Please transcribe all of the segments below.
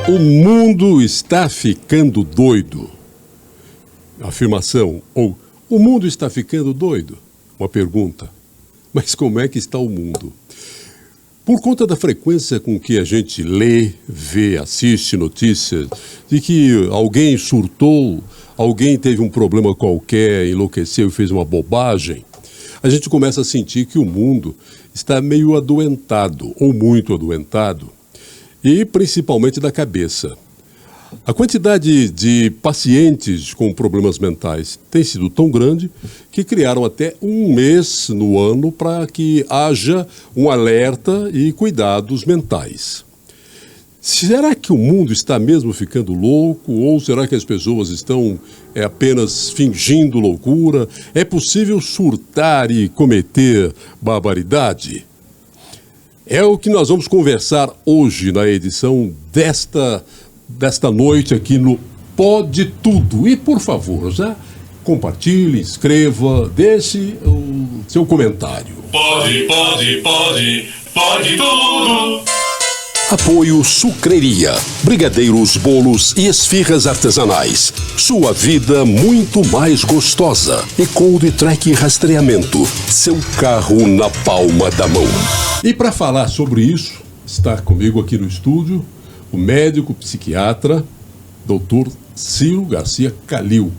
O mundo está ficando doido. Afirmação ou o mundo está ficando doido? Uma pergunta. Mas como é que está o mundo? Por conta da frequência com que a gente lê, vê, assiste notícias de que alguém surtou, alguém teve um problema qualquer, enlouqueceu e fez uma bobagem, a gente começa a sentir que o mundo está meio adoentado ou muito adoentado, e principalmente da cabeça. A quantidade de pacientes com problemas mentais tem sido tão grande que criaram até um mês no ano para que haja um alerta e cuidados mentais. Será que o mundo está mesmo ficando louco ou será que as pessoas estão apenas fingindo loucura? É possível surtar e cometer barbaridade? É o que nós vamos conversar hoje na edição desta noite aqui no Pode Tudo. E, por favor, já compartilhe, escreva, deixe o seu comentário. Pode tudo. Apoio Sucreria, brigadeiros, bolos e esfirras artesanais. Sua vida muito mais gostosa. E Cold Track Rastreamento, seu carro na palma da mão. E para falar sobre isso, está comigo aqui no estúdio o médico psiquiatra, Dr. Ciro Garcia Calil,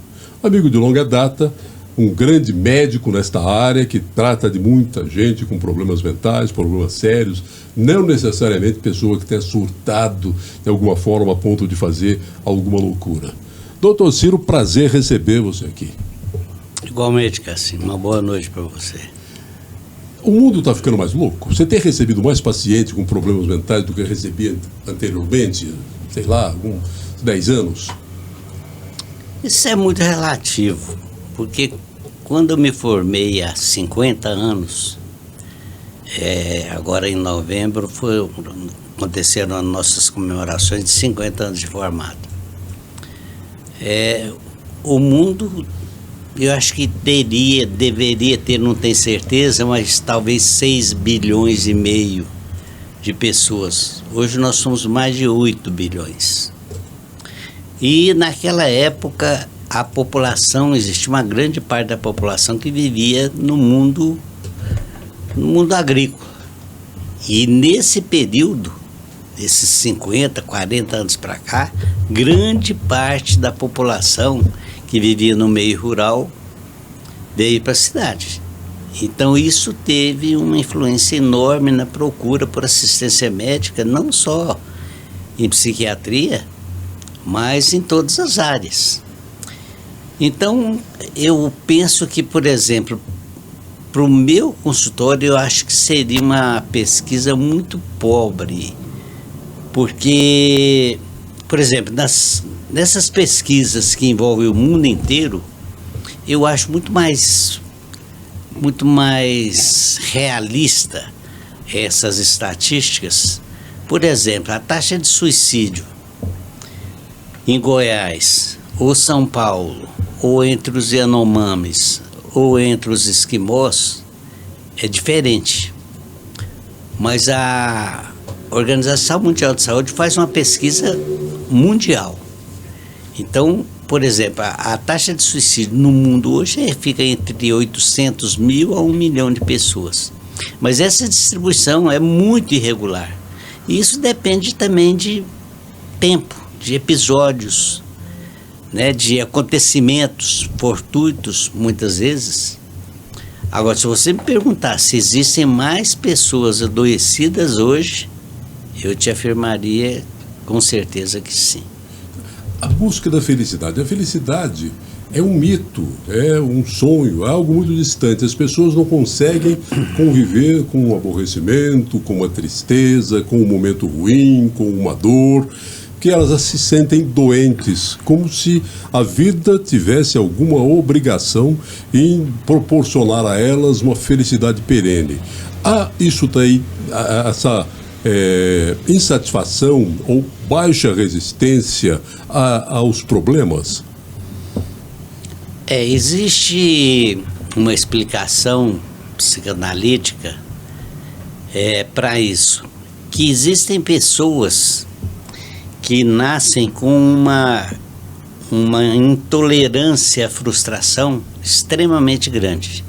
amigo de longa data, um grande médico nesta área que trata de muita gente com problemas mentais, problemas sérios, não necessariamente pessoa que tenha surtado de alguma forma a ponto de fazer alguma loucura. Dr. Ciro, prazer receber você aqui. Igualmente, Cassim, uma boa noite para você. O mundo está ficando mais louco? Você tem recebido mais pacientes com problemas mentais do que recebia anteriormente? Sei lá, uns 10 anos? Isso é muito relativo, porque quando eu me formei há 50 anos, agora em novembro aconteceram as nossas comemorações de 50 anos de formado. O mundo, eu acho que deveria ter, não tenho certeza, mas talvez 6 bilhões e meio de pessoas. Hoje nós somos mais de 8 bilhões. E naquela época a população, existia uma grande parte da população que vivia no mundo agrícola. E nesse período, esses 50, 40 anos para cá, grande parte da população que vivia no meio rural veio para a cidade. Então isso teve uma influência enorme na procura por assistência médica, não só em psiquiatria, mas em todas as áreas. Então eu penso que, por exemplo, para o meu consultório eu acho que seria uma pesquisa muito pobre, porque, por exemplo, nessas pesquisas que envolvem o mundo inteiro, eu acho muito mais realista essas estatísticas. Por exemplo, a taxa de suicídio em Goiás, ou São Paulo, ou entre os Yanomamis, ou entre os esquimós, é diferente. Mas a Organização Mundial de Saúde faz uma pesquisa mundial. Então, por exemplo, a taxa de suicídio no mundo hoje fica entre 800 mil a 1 milhão de pessoas. Mas essa distribuição é muito irregular. E isso depende também de tempo, de episódios, né, de acontecimentos fortuitos, muitas vezes. Agora, se você me perguntar se existem mais pessoas adoecidas hoje, eu te afirmaria com certeza que sim. A busca da felicidade. A felicidade é um mito, é um sonho, é algo muito distante. As pessoas não conseguem conviver com um aborrecimento, com uma tristeza, com um momento ruim, com uma dor, que elas se sentem doentes, como se a vida tivesse alguma obrigação em proporcionar a elas uma felicidade perene. Isso daí, essa insatisfação ou baixa resistência aos problemas? Existe uma explicação psicanalítica para isso, que existem pessoas que nascem com uma intolerância à frustração extremamente grande.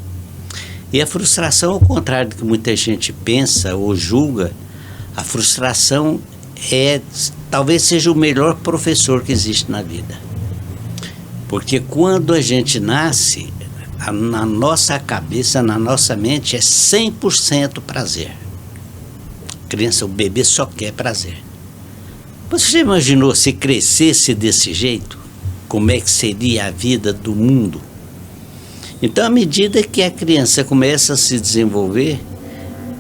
E a frustração, ao contrário do que muita gente pensa ou julga, a frustração talvez seja o melhor professor que existe na vida. Porque quando a gente nasce, na nossa cabeça, na nossa mente, é 100% prazer. Criança, o bebê só quer prazer. Você já imaginou se crescesse desse jeito? Como é que seria a vida do mundo? Então, à medida que a criança começa a se desenvolver,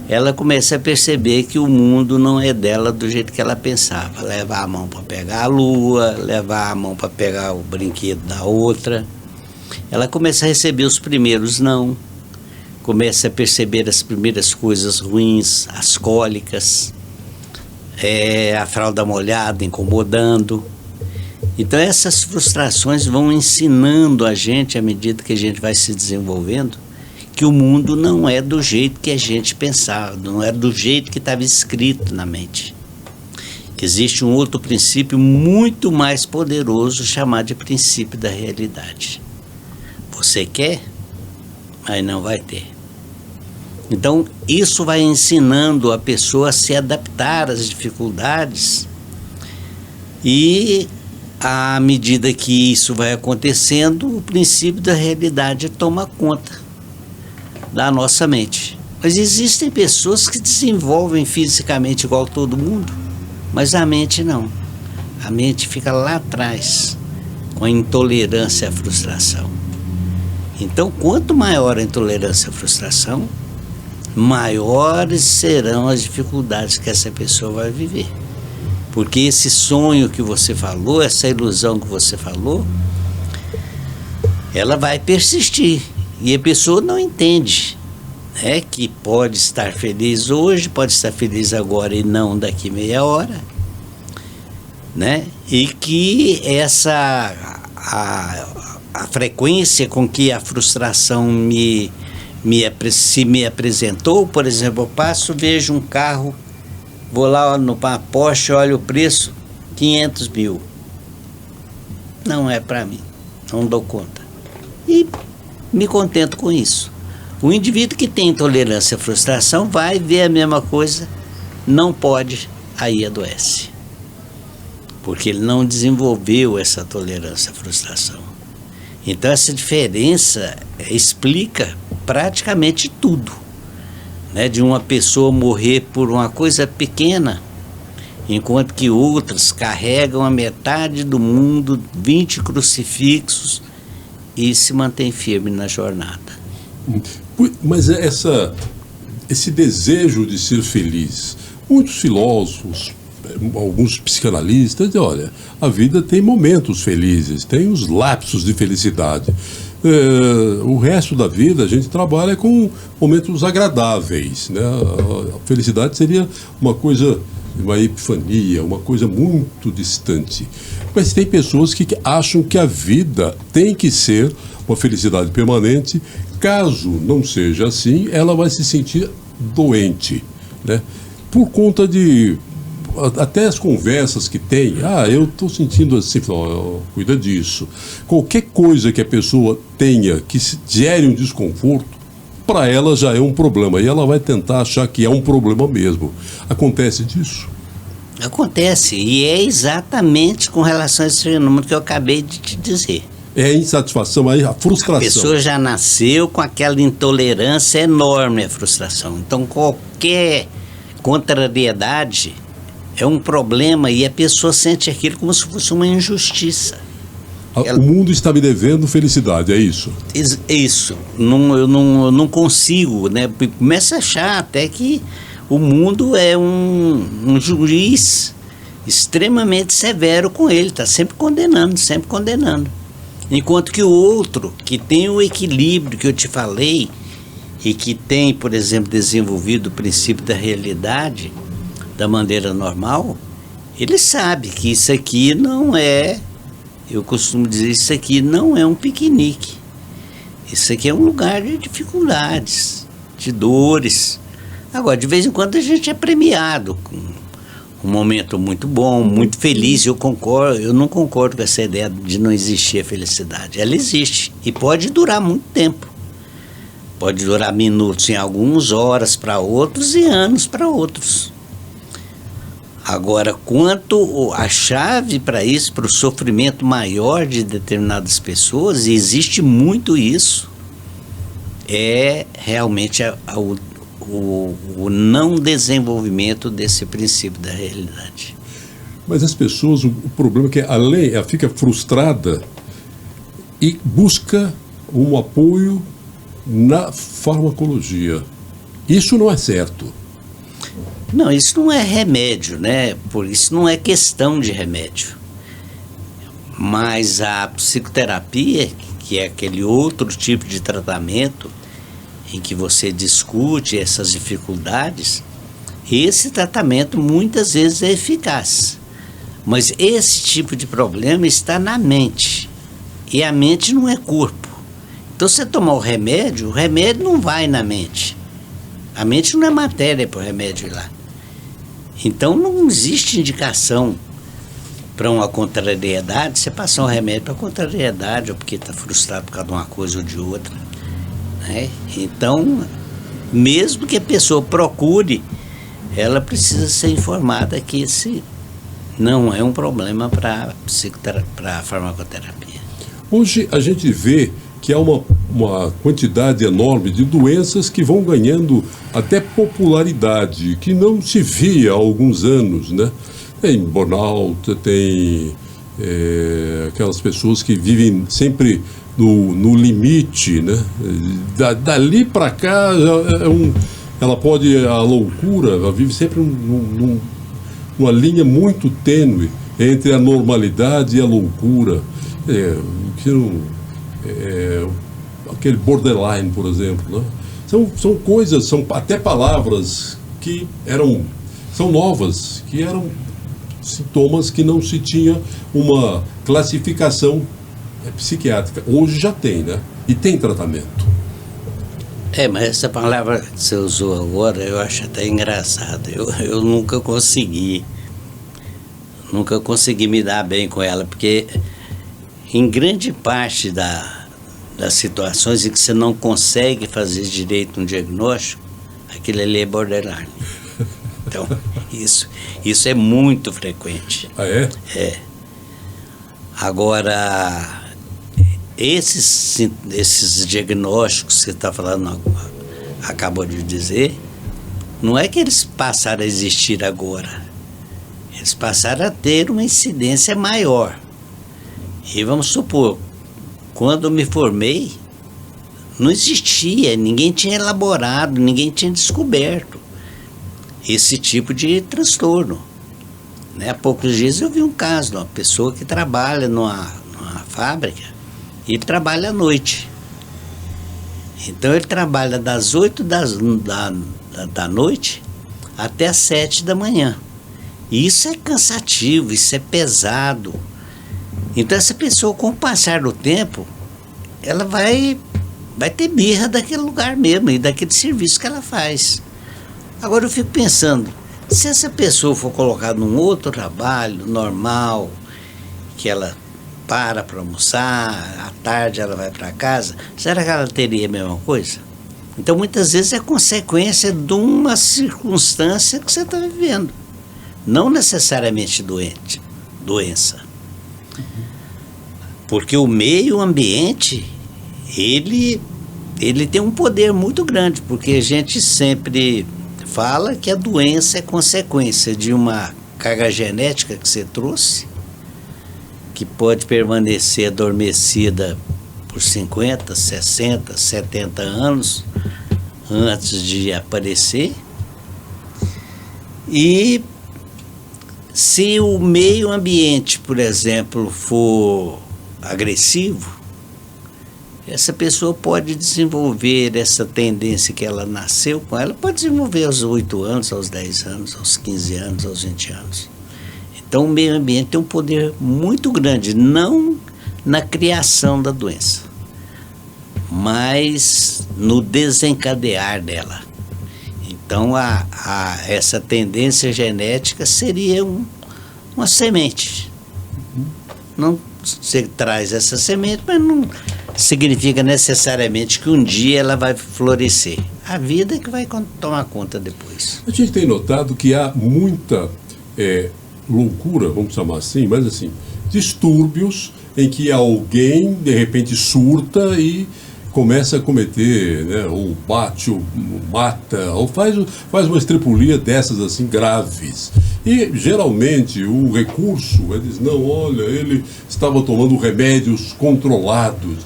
ela começa a perceber que o mundo não é dela do jeito que ela pensava. Levar a mão para pegar a lua, levar a mão para pegar o brinquedo da outra. Ela começa a receber os primeiros não, começa a perceber as primeiras coisas ruins, as cólicas, a fralda molhada incomodando. Então essas frustrações vão ensinando a gente, à medida que a gente vai se desenvolvendo, que o mundo não é do jeito que a gente pensava, não é do jeito que estava escrito na mente. Que existe um outro princípio muito mais poderoso, chamado de princípio da realidade. Você quer, mas não vai ter. Então, isso vai ensinando a pessoa a se adaptar às dificuldades e, à medida que isso vai acontecendo, o princípio da realidade toma conta da nossa mente. Mas existem pessoas que desenvolvem fisicamente igual todo mundo, mas a mente não. A mente fica lá atrás, com a intolerância à frustração. Então, quanto maior a intolerância à frustração, maiores serão as dificuldades que essa pessoa vai viver. Porque esse sonho que você falou, essa ilusão que você falou, ela vai persistir. E a pessoa não entende, né, que pode estar feliz hoje, pode estar feliz agora e não daqui meia hora, né? E que a frequência com que a frustração se me apresentou, por exemplo, eu passo, vejo um carro, vou lá no Porsche, olho o preço, 500 mil. Não é para mim, não dou conta. E me contento com isso. O indivíduo que tem intolerância à frustração vai ver a mesma coisa, não pode, aí adoece. Porque ele não desenvolveu essa tolerância à frustração. Então essa diferença explica praticamente tudo, né? De uma pessoa morrer por uma coisa pequena, enquanto que outras carregam a metade do mundo, 20 crucifixos, e se mantém firme na jornada. Mas esse desejo de ser feliz, muitos filósofos, alguns psicanalistas dizem, olha, a vida tem momentos felizes, tem os lapsos de felicidade. O resto da vida a gente trabalha com momentos agradáveis, né? A felicidade seria uma coisa, uma epifania, uma coisa muito distante. Mas tem pessoas que acham que a vida tem que ser uma felicidade permanente. Caso não seja assim, ela vai se sentir doente, né? Por conta de até as conversas que tem, eu estou sentindo assim, cuida disso. Qualquer coisa que a pessoa tenha que gere um desconforto, para ela já é um problema, e ela vai tentar achar que é um problema mesmo. Acontece disso? Acontece, e é exatamente com relação a esse fenômeno que eu acabei de te dizer. É a insatisfação, a frustração. A pessoa já nasceu com aquela intolerância enorme à frustração. Então qualquer contrariedade é um problema e a pessoa sente aquilo como se fosse uma injustiça. O mundo está me devendo felicidade, é isso? Isso. Eu não consigo, né? Começa a achar até que o mundo é um juiz extremamente severo com ele, está sempre condenando, sempre condenando. Enquanto que o outro, que tem o equilíbrio que eu te falei, e que tem, por exemplo, desenvolvido o princípio da realidade da maneira normal, ele sabe que isso aqui não é, eu costumo dizer, isso aqui não é um piquenique. Isso aqui é um lugar de dificuldades, de dores. Agora, de vez em quando a gente é premiado com um momento muito bom, muito feliz. Eu não concordo com essa ideia de não existir a felicidade. Ela existe e pode durar muito tempo. Pode durar minutos em alguns, horas para outros e anos para outros. Agora, quanto a chave para isso, para o sofrimento maior de determinadas pessoas, e existe muito isso, é realmente o não desenvolvimento desse princípio da realidade. Mas as pessoas, o problema é que ela fica frustrada e busca um apoio na farmacologia. Isso não é certo. Não, isso não é remédio, né? Por isso não é questão de remédio. Mas a psicoterapia, que é aquele outro tipo de tratamento em que você discute essas dificuldades, esse tratamento muitas vezes é eficaz. Mas esse tipo de problema está na mente. E a mente não é corpo. Então, se você tomar o remédio não vai na mente. A mente não é matéria para o remédio ir lá. Então, não existe indicação para uma contrariedade, você passar um remédio para contrariedade, ou porque está frustrado por causa de uma coisa ou de outra. Né? Então, mesmo que a pessoa procure, ela precisa ser informada que esse não é um problema para a farmacoterapia. Hoje a gente vê que há uma quantidade enorme de doenças que vão ganhando até popularidade, que não se via há alguns anos, né? Tem burnout, tem aquelas pessoas que vivem sempre no limite, né? Dali para cá, ela pode, a loucura, ela vive sempre numa linha muito tênue entre a normalidade e a loucura. Aquele borderline, por exemplo, né? São coisas, são até palavras que são novas, que eram sintomas que não se tinha uma classificação psiquiátrica. Hoje já tem, né? E tem tratamento. Mas essa palavra que você usou agora, eu acho até engraçado. Eu nunca consegui me dar bem com ela, porque em grande parte das situações em que você não consegue fazer direito um diagnóstico, aquilo ali é borderline. Então, isso é muito frequente. Ah, é? É. Agora, esses diagnósticos que você está falando, acabou de dizer, não é que eles passaram a existir agora. Eles passaram a ter uma incidência maior. E vamos supor, quando eu me formei, não existia, ninguém tinha elaborado, ninguém tinha descoberto esse tipo de transtorno. Né? Há poucos dias eu vi um caso de uma pessoa que trabalha numa fábrica e trabalha à noite. Então ele trabalha das 8 da noite até as 7 da manhã. E isso é cansativo, isso é pesado. Então essa pessoa, com o passar do tempo, ela vai ter birra daquele lugar mesmo e daquele serviço que ela faz. Agora eu fico pensando, se essa pessoa for colocada num outro trabalho normal, que ela para almoçar, à tarde ela vai para casa, será que ela teria a mesma coisa? Então muitas vezes é consequência de uma circunstância que você está vivendo, não necessariamente doença. Porque o meio ambiente, ele tem um poder muito grande, porque a gente sempre fala que a doença é consequência de uma carga genética que você trouxe, que pode permanecer adormecida por 50, 60, 70 anos antes de aparecer. E se o meio ambiente, por exemplo, for agressivo, essa pessoa pode desenvolver essa tendência que ela nasceu com ela, pode desenvolver aos 8 anos, aos 10 anos, aos 15 anos, aos 20 anos. Então o meio ambiente tem um poder muito grande, não na criação da doença, mas no desencadear dela. Então, essa tendência genética seria uma semente. Não, você traz essa semente, mas não significa necessariamente que um dia ela vai florescer. A vida é que vai tomar conta depois. A gente tem notado que há muita loucura, vamos chamar assim, mas assim, distúrbios em que alguém de repente surta e começa a cometer, né, ou bate, ou mata, ou faz uma estripulia dessas assim graves. E geralmente o recurso diz, não, olha, ele estava tomando remédios controlados.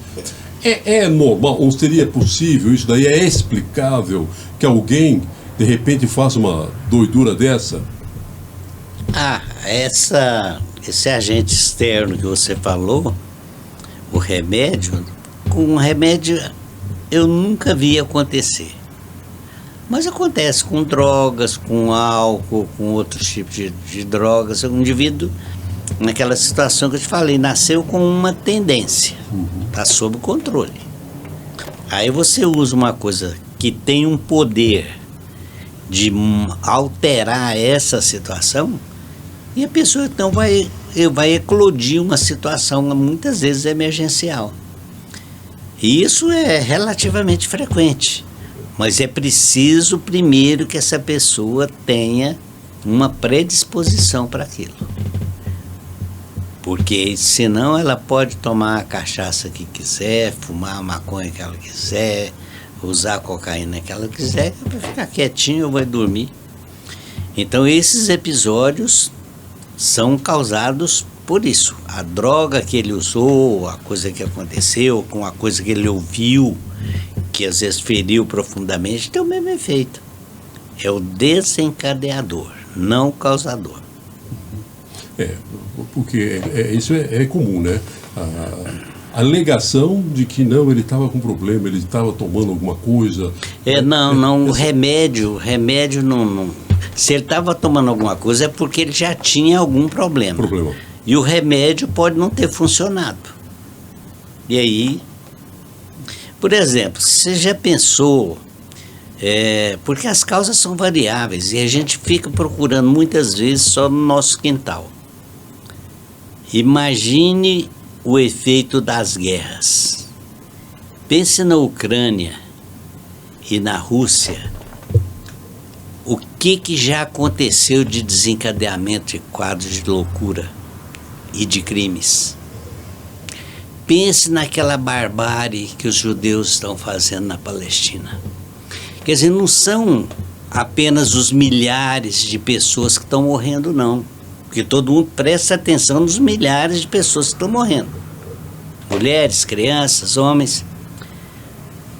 É normal, ou seria possível, isso daí é explicável que alguém de repente faça uma doidura dessa? Esse agente externo que você falou, o remédio, com um remédio eu nunca vi acontecer. Mas acontece com drogas, com álcool, com outros tipos de drogas. O indivíduo, naquela situação que eu te falei, nasceu com uma tendência, está sob controle. Aí você usa uma coisa que tem um poder de alterar essa situação, e a pessoa então vai eclodir uma situação muitas vezes emergencial. E isso é relativamente frequente, mas é preciso primeiro que essa pessoa tenha uma predisposição para aquilo. Porque senão ela pode tomar a cachaça que quiser, fumar a maconha que ela quiser, usar a cocaína que ela quiser, vai ficar quietinho ou vai dormir. Então esses episódios são causados por isso. A droga que ele usou, a coisa que aconteceu, com a coisa que ele ouviu, que às vezes feriu profundamente, tem o mesmo efeito. É o desencadeador, não o causador. Porque isso é comum, né? A alegação de que não, ele estava com problema, ele estava tomando alguma coisa. O remédio não. Se ele estava tomando alguma coisa é porque ele já tinha algum problema. E o remédio pode não ter funcionado. E aí, por exemplo, você já pensou, porque as causas são variáveis e a gente fica procurando muitas vezes só no nosso quintal. Imagine o efeito das guerras. Pense na Ucrânia e na Rússia. O que já aconteceu de desencadeamento de quadros de loucura e de crimes? Pense naquela barbárie que os judeus estão fazendo na Palestina. Quer dizer, não são apenas os milhares de pessoas que estão morrendo, não. Porque todo mundo presta atenção nos milhares de pessoas que estão morrendo. Mulheres, crianças, homens.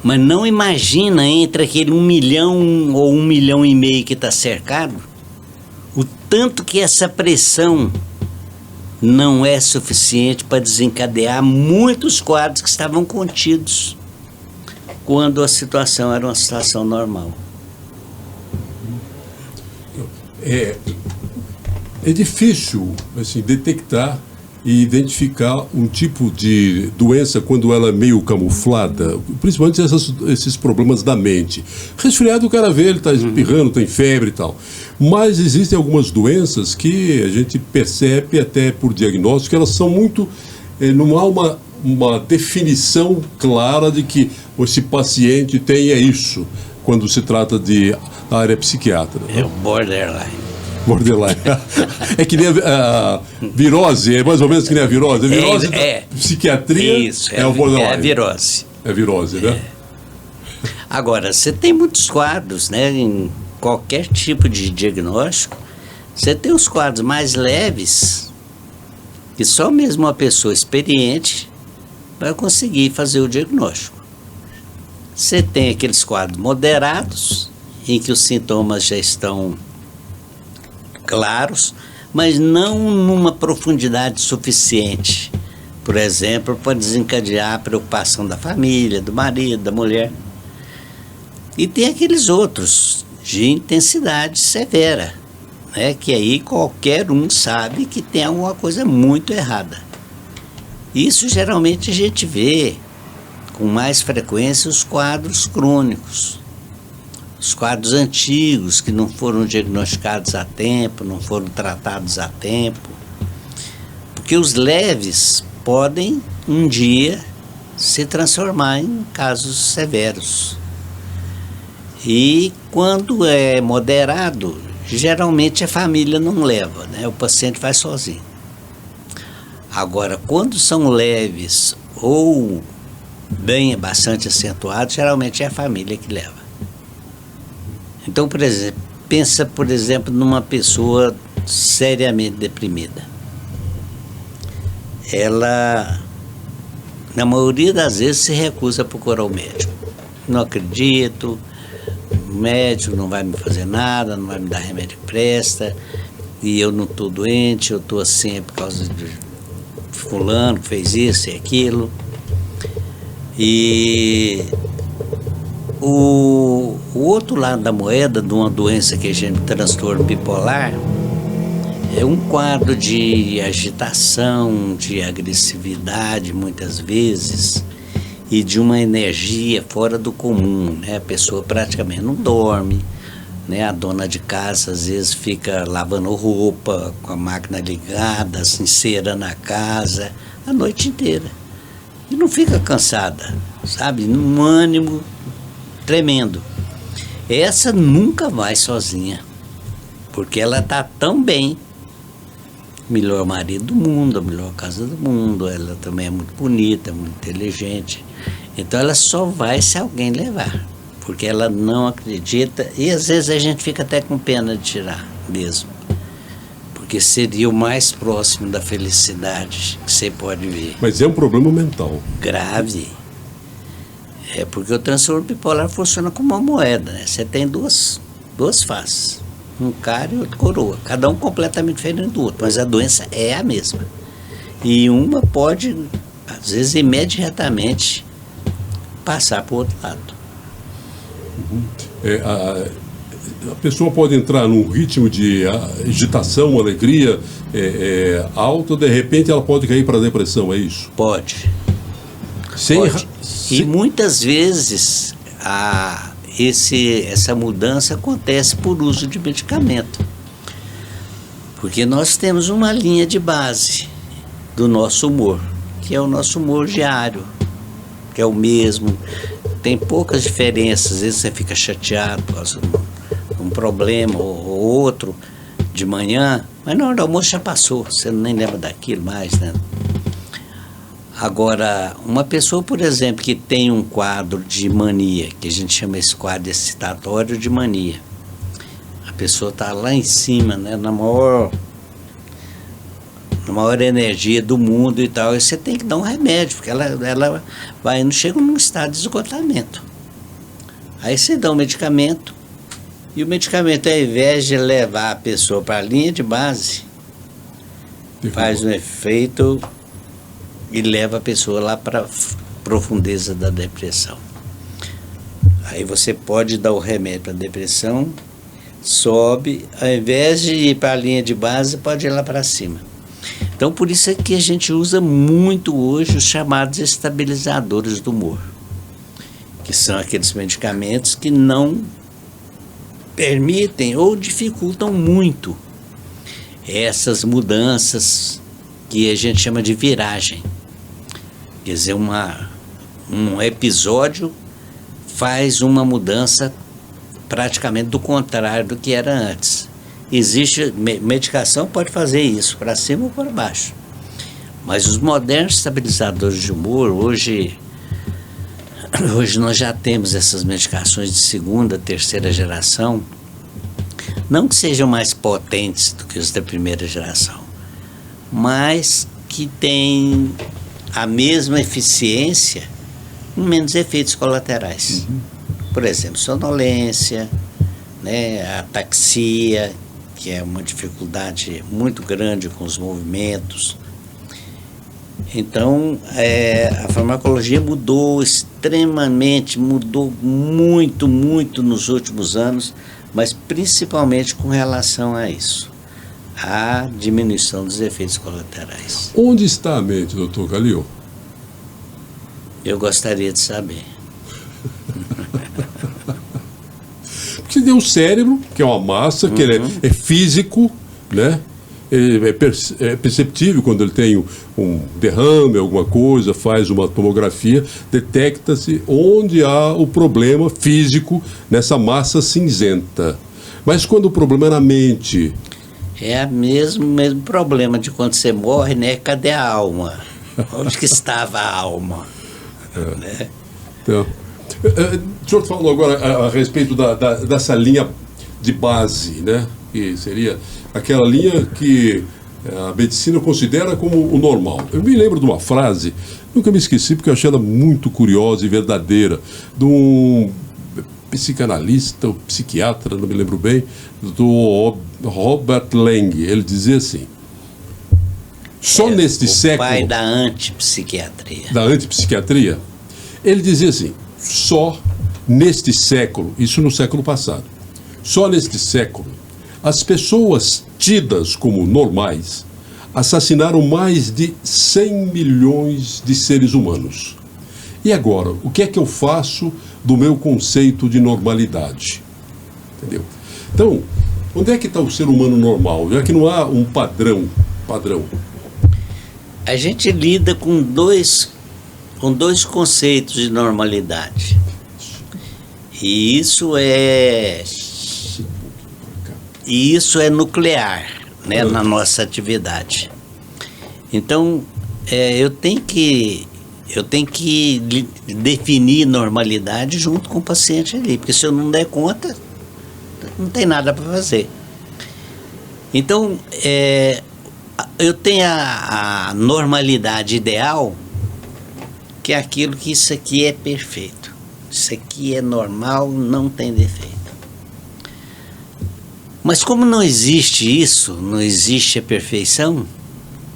Mas não imagina entre aquele 1 milhão ou 1,5 milhão que está cercado, o tanto que essa pressão não é suficiente para desencadear muitos quadros que estavam contidos quando a situação era uma situação normal. É difícil assim, detectar e identificar um tipo de doença quando ela é meio camuflada, principalmente esses problemas da mente. Resfriado o cara vê, ele está espirrando, tem febre e tal. Mas existem algumas doenças que a gente percebe até por diagnóstico, que elas são muito... não há uma definição clara de que esse paciente tenha isso, quando se trata de área psiquiátrica. É o borderline. É que nem a virose, é mais ou menos que nem a virose. A virose da psiquiatria isso, o borderline. É a virose. É a virose, né? Agora, você tem muitos quadros, né? Em qualquer tipo de diagnóstico, você tem os quadros mais leves, que só mesmo uma pessoa experiente vai conseguir fazer o diagnóstico. Você tem aqueles quadros moderados, em que os sintomas já estão claros, mas não numa profundidade suficiente. Por exemplo, para desencadear a preocupação da família, do marido, da mulher. E tem aqueles outros de intensidade severa, né? Que aí qualquer um sabe que tem alguma coisa muito errada. Isso geralmente a gente vê com mais frequência os quadros crônicos. os quadros antigos que não foram diagnosticados a tempo, não foram tratados a tempo. Porque os leves podem um dia se transformar em casos severos. E quando é moderado, geralmente a família não leva, né? O paciente vai sozinho. Agora, quando são leves ou bastante acentuados, geralmente é a família que leva. Então, por exemplo, pensa, por exemplo, numa pessoa seriamente deprimida. Ela, na maioria das vezes, se recusa a procurar o médico. Não acredito, o médico não vai me fazer nada, não vai me dar remédio que presta, e eu não estou doente, eu estou assim por causa de fulano que fez isso e aquilo. E o outro lado da moeda de uma doença que a gente transtorno bipolar é um quadro de agitação, de agressividade muitas vezes e de uma energia fora do comum, né? A pessoa praticamente não dorme, né? A dona de casa às vezes fica lavando roupa com a máquina ligada, assim, cera na casa a noite inteira e não fica cansada, sabe? Num ânimo tremendo. Essa nunca vai sozinha, porque ela está tão bem, melhor marido do mundo, a melhor casa do mundo, ela também é muito bonita, muito inteligente, então ela só vai se alguém levar, porque ela não acredita, e às vezes a gente fica até com pena de tirar mesmo, porque seria o mais próximo da felicidade que você pode ver. Mas é um problema mental. Grave. É porque o transtorno bipolar funciona como uma moeda, né? Você tem duas faces, um cara e outro coroa, cada um completamente diferente do outro, mas a doença é a mesma. E uma pode, às vezes, imediatamente passar para o outro lado. A pessoa pode entrar num ritmo de agitação, alegria alto, de repente ela pode cair para a depressão, é isso? Pode. E muitas vezes essa mudança acontece por uso de medicamento. Porque nós temos uma linha de base do nosso humor, que é o nosso humor diário, que é o mesmo. Tem poucas diferenças, às vezes você fica chateado por causa de um problema ou outro de manhã, mas na hora do almoço já passou, você nem lembra daquilo mais, né? Agora, uma pessoa, por exemplo, que tem um quadro de mania, que a gente chama esse quadro excitatório de mania, a pessoa está lá em cima, né, na maior energia do mundo e tal, e você tem que dar um remédio, porque ela vai indo, chega num estado de esgotamento. Aí você dá um medicamento, e o medicamento, ao invés de levar a pessoa para a linha de base, faz um efeito e leva a pessoa lá para a profundeza da depressão. Aí você pode dar o remédio para a depressão, sobe, ao invés de ir para a linha de base, pode ir lá para cima. Então, por isso é que a gente usa muito hoje os chamados estabilizadores do humor, que são aqueles medicamentos que não permitem ou dificultam muito essas mudanças que a gente chama de viragem. Quer dizer, um episódio faz uma mudança praticamente do contrário do que era antes. Existe medicação, pode fazer isso, para cima ou para baixo. Mas os modernos estabilizadores de humor, hoje nós já temos essas medicações de segunda, terceira geração, não que sejam mais potentes do que os da primeira geração, mas que têm a mesma eficiência com menos efeitos colaterais. Por exemplo, sonolência, né, ataxia, que é uma dificuldade muito grande com os movimentos. Então, a farmacologia mudou extremamente, mudou muito, muito nos últimos anos, mas principalmente com relação a isso, a diminuição dos efeitos colaterais. Onde está a mente, doutor Calil? Eu gostaria de saber. tem o cérebro, que é uma massa, que ele é físico, né? É perceptível quando ele tem um derrame, alguma coisa, faz uma tomografia, detecta-se onde há o problema físico nessa massa cinzenta. Mas quando o problema é na mente... É o mesmo problema de quando você morre, né? Cadê a alma? Onde que estava a alma? Né? Então, o senhor falou agora a respeito dessa linha de base, né? Que seria aquela linha que a medicina considera como o normal. Eu me lembro de uma frase, nunca me esqueci porque eu achei ela muito curiosa e verdadeira, de um psicanalista ou psiquiatra, não me lembro bem, do Robert Lang. Ele dizia assim: só neste século... O pai da antipsiquiatria. Da antipsiquiatria. Ele dizia assim: só neste século, isso no século passado, só neste século, as pessoas tidas como normais assassinaram mais de 100 milhões de seres humanos. E agora, o que é que eu faço do meu conceito de normalidade? Entendeu? Então, onde é que está o ser humano normal? Já que não há um padrão. A gente lida com dois conceitos de normalidade. E isso é nuclear, né, na nossa atividade. Então, eu tenho que definir normalidade junto com o paciente ali, porque se eu não der conta, não tem nada para fazer. Então, eu tenho a normalidade ideal, que é aquilo que isso aqui é perfeito. Isso aqui é normal, não tem defeito. Mas como não existe isso, não existe a perfeição,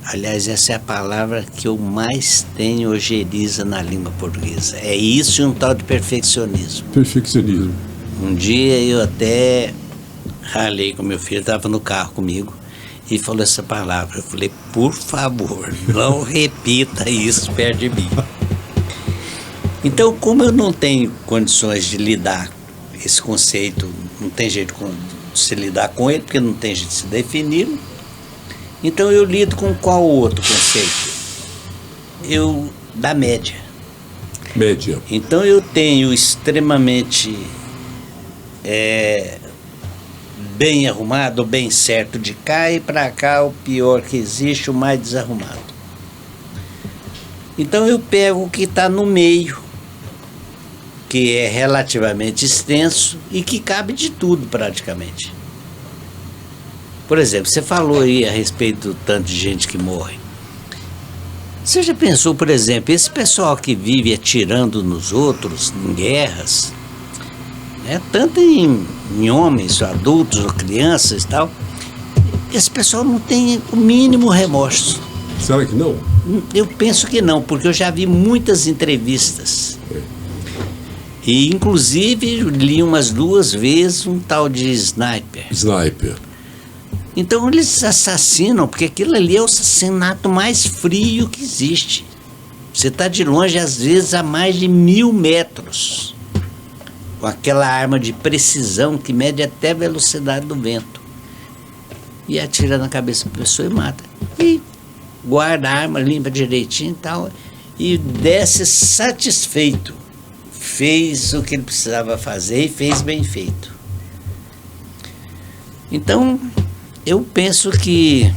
aliás, essa é a palavra que eu mais tenho ojeriza na língua portuguesa. É isso e um tal de perfeccionismo. Perfeccionismo. Um dia eu até ralei com meu filho, estava no carro comigo, e falou essa palavra. Eu falei: por favor, não repita isso perto de mim. Então, como eu não tenho condições de lidar com esse conceito, não tem jeito de se lidar com ele, porque não tem jeito de se definir, então eu lido com qual outro conceito? Da média. Média. Então eu tenho extremamente bem arrumado, bem certo de cá, e para cá o pior que existe, o mais desarrumado. Então eu pego o que está no meio, que é relativamente extenso e que cabe de tudo praticamente. Por exemplo, você falou aí a respeito do tanto de gente que morre. Você já pensou, por exemplo, esse pessoal que vive atirando nos outros em guerras, né, tanto em homens, adultos ou crianças e tal, esse pessoal não tem o mínimo remorso. Será que não? Eu penso que não, porque eu já vi muitas entrevistas. E inclusive li umas 2 vezes um tal de sniper. Então eles assassinam, porque aquilo ali é o assassinato mais frio que existe. Você está de longe, às vezes, a mais de 1000 metros, com aquela arma de precisão que mede até a velocidade do vento, e atira na cabeça da pessoa e mata. E guarda a arma, limpa direitinho e tal, e desce satisfeito. Fez o que ele precisava fazer e fez bem feito. Então, eu penso que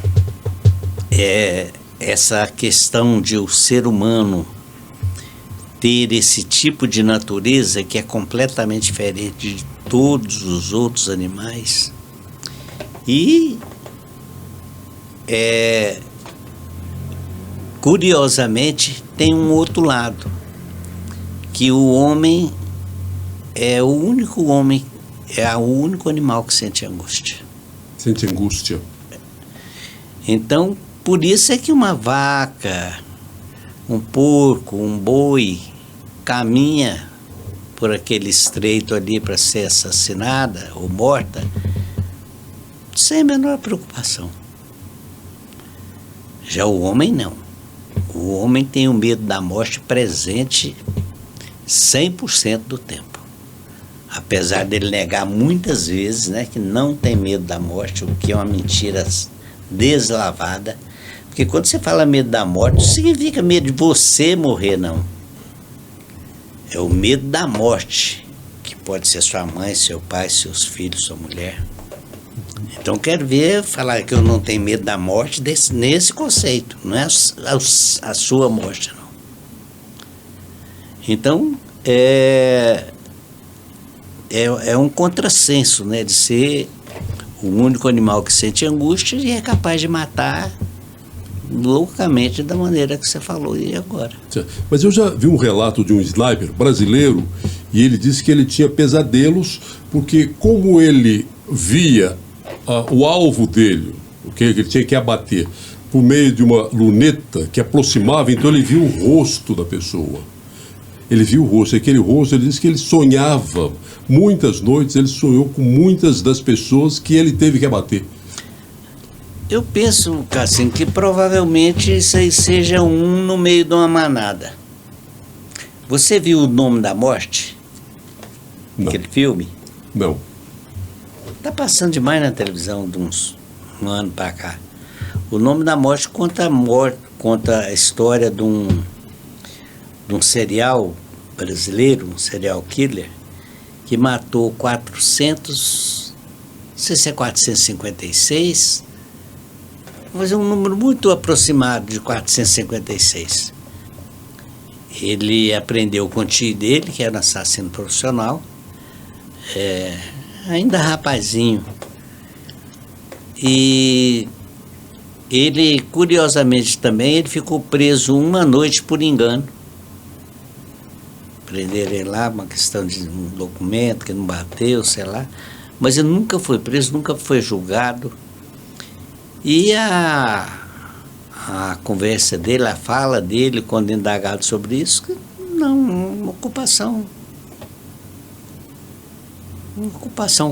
essa questão de o ser humano ter esse tipo de natureza que é completamente diferente de todos os outros animais, e curiosamente tem um outro lado, que o homem é o único animal que sente angústia. Sente angústia. Então, por isso é que uma vaca, um porco, um boi caminha por aquele estreito ali para ser assassinada ou morta sem a menor preocupação. Já o homem não. O homem tem o medo da morte presente 100% do tempo. apesar dele negar muitas vezes, né, que não tem medo da morte, o que é uma mentira deslavada. Porque quando você fala medo da morte, não significa medo de você morrer, não. É o medo da morte, que pode ser sua mãe, seu pai, seus filhos, sua mulher. Então quero ver falar que eu não tenho medo da morte nesse conceito, não é a sua morte, não. Então é um contrassenso, né, de ser o único animal que sente angústia e é capaz de matar loucamente da maneira que você falou e agora. Mas eu já vi um relato de um sniper brasileiro e ele disse que ele tinha pesadelos porque como ele via o alvo dele, o que ele tinha que abater, por meio de uma luneta que aproximava, então ele via o rosto da pessoa. Ele viu o rosto, aquele rosto, ele disse que ele sonhava, muitas noites ele sonhou com muitas das pessoas que ele teve que abater. Eu penso, Cassim, que provavelmente isso aí seja um no meio de uma manada. Você viu O Nome da Morte? Não. Aquele filme? Não. Tá passando demais na televisão de um ano para cá. O Nome da Morte conta a história de um serial brasileiro, um serial killer, que matou 400, não sei se é 456, mas é um número muito aproximado de 456. Ele aprendeu com o tio dele, que era um assassino profissional, ainda rapazinho. E ele, curiosamente também, ele ficou preso uma noite por engano. Prenderam ele lá, uma questão de um documento que não bateu, sei lá. Mas ele nunca foi preso, nunca foi julgado. E a conversa dele, a fala dele, quando indagado sobre isso, não, uma ocupação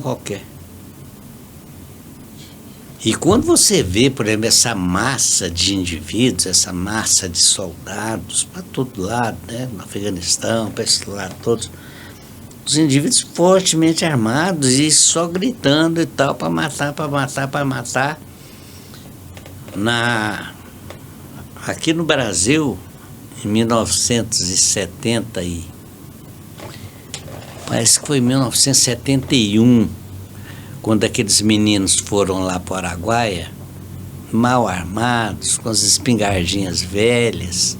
qualquer. E quando você vê, por exemplo, essa massa de indivíduos, essa massa de soldados, para todo lado, né, no Afeganistão, para esse lado todos, os indivíduos fortemente armados e só gritando e tal, para matar, para matar, para matar. Aqui no Brasil, em 1970 parece que foi em 1971, quando aqueles meninos foram lá para o Araguaia, mal armados, com as espingardinhas velhas,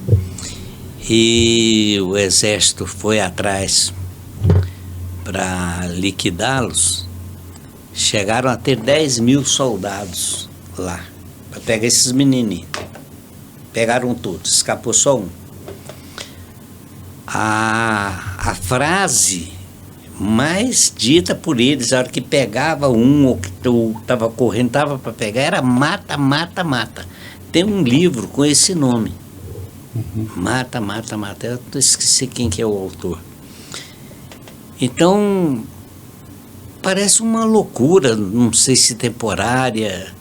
e o exército foi atrás para liquidá-los. Chegaram a ter 10 mil soldados lá, para pegar esses menininhos. Pegaram todos, escapou só um. A frase mais dita por eles, a hora que pegava um ou que estava correndo, estava para pegar, era mata, mata, mata. Tem um livro com esse nome. Mata, mata, mata. Eu esqueci quem que é o autor. Então, parece uma loucura, não sei se temporária,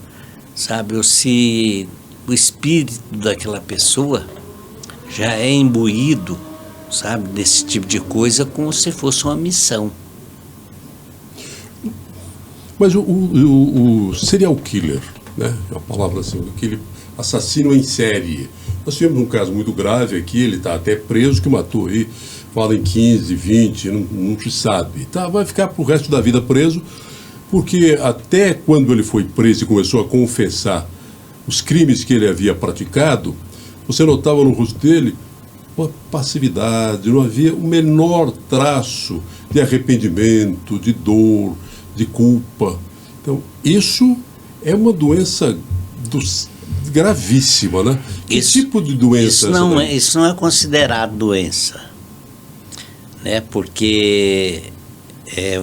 sabe, ou se o espírito daquela pessoa já é imbuído, sabe, desse tipo de coisa, como se fosse uma missão. Mas o serial killer, né, é uma palavra assim, aquele assassino em série. Nós tivemos um caso muito grave aqui, ele está até preso, que matou aí, fala em 15, 20, não se sabe. Tá, vai ficar pro resto da vida preso, porque até quando ele foi preso e começou a confessar os crimes que ele havia praticado, você notava no rosto dele uma passividade, não havia o menor traço de arrependimento, de dor, de culpa. Então, isso é uma doença gravíssima, né? Que tipo de doença isso não é considerado doença, né? Porque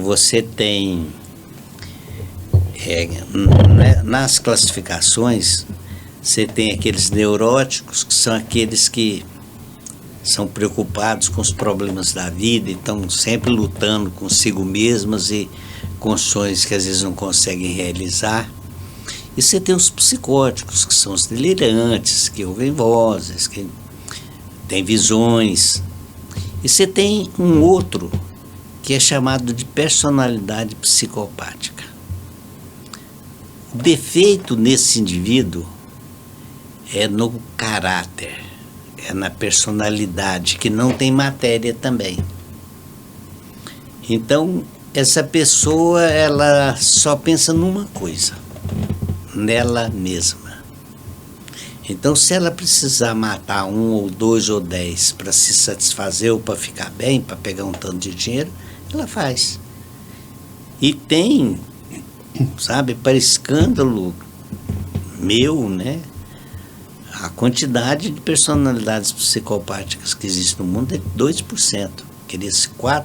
você tem nas classificações, você tem aqueles neuróticos, que são aqueles que são preocupados com os problemas da vida e estão sempre lutando consigo mesmos e com sonhos que às vezes não conseguem realizar. E você tem os psicóticos, que são os delirantes, que ouvem vozes, que têm visões. E você tem um outro, que é chamado de personalidade psicopática. O defeito nesse indivíduo é no caráter, é na personalidade, que não tem matéria também. Então, essa pessoa, ela só pensa numa coisa, nela mesma. Então, se ela precisar matar 1 ou 2 ou 10 para se satisfazer ou para ficar bem, para pegar um tanto de dinheiro, ela faz. E tem, sabe, para escândalo meu, né? A quantidade de personalidades psicopáticas que existe no mundo é 2%.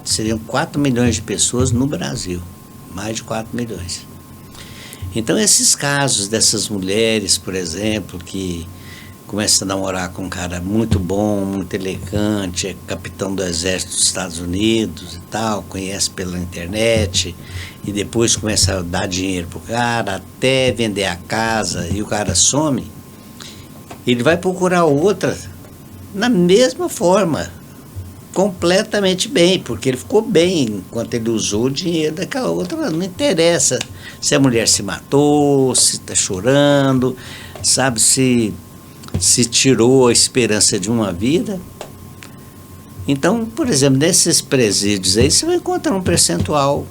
Seriam 4 milhões de pessoas no Brasil. Mais de 4 milhões. Então, esses casos dessas mulheres, por exemplo, que começam a namorar com um cara muito bom, muito elegante, é capitão do exército dos Estados Unidos e tal, conhece pela internet, e depois começa a dar dinheiro pro cara, até vender a casa, e o cara some, ele vai procurar outra na mesma forma, completamente bem, porque ele ficou bem enquanto ele usou o dinheiro daquela outra. Não interessa se a mulher se matou, se está chorando, sabe, se tirou a esperança de uma vida. Então, por exemplo, nesses presídios aí, você vai encontrar um percentual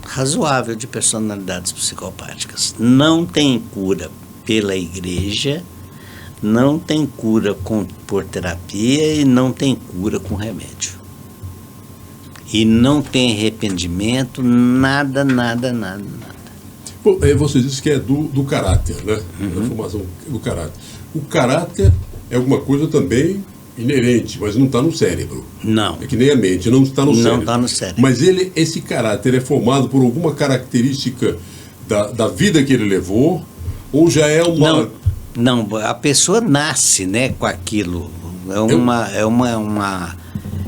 razoável de personalidades psicopáticas. Não tem cura pela igreja, não tem cura por terapia e não tem cura com remédio. E não tem arrependimento, nada. Bom, você disse que é do caráter, né? Da formação do caráter. O caráter é alguma coisa também inerente, mas não está no cérebro. Não. É que nem a mente, não está no cérebro. Não está no cérebro. Mas esse caráter é formado por alguma característica da vida que ele levou, ou já é uma... Não, a pessoa nasce, né, com aquilo.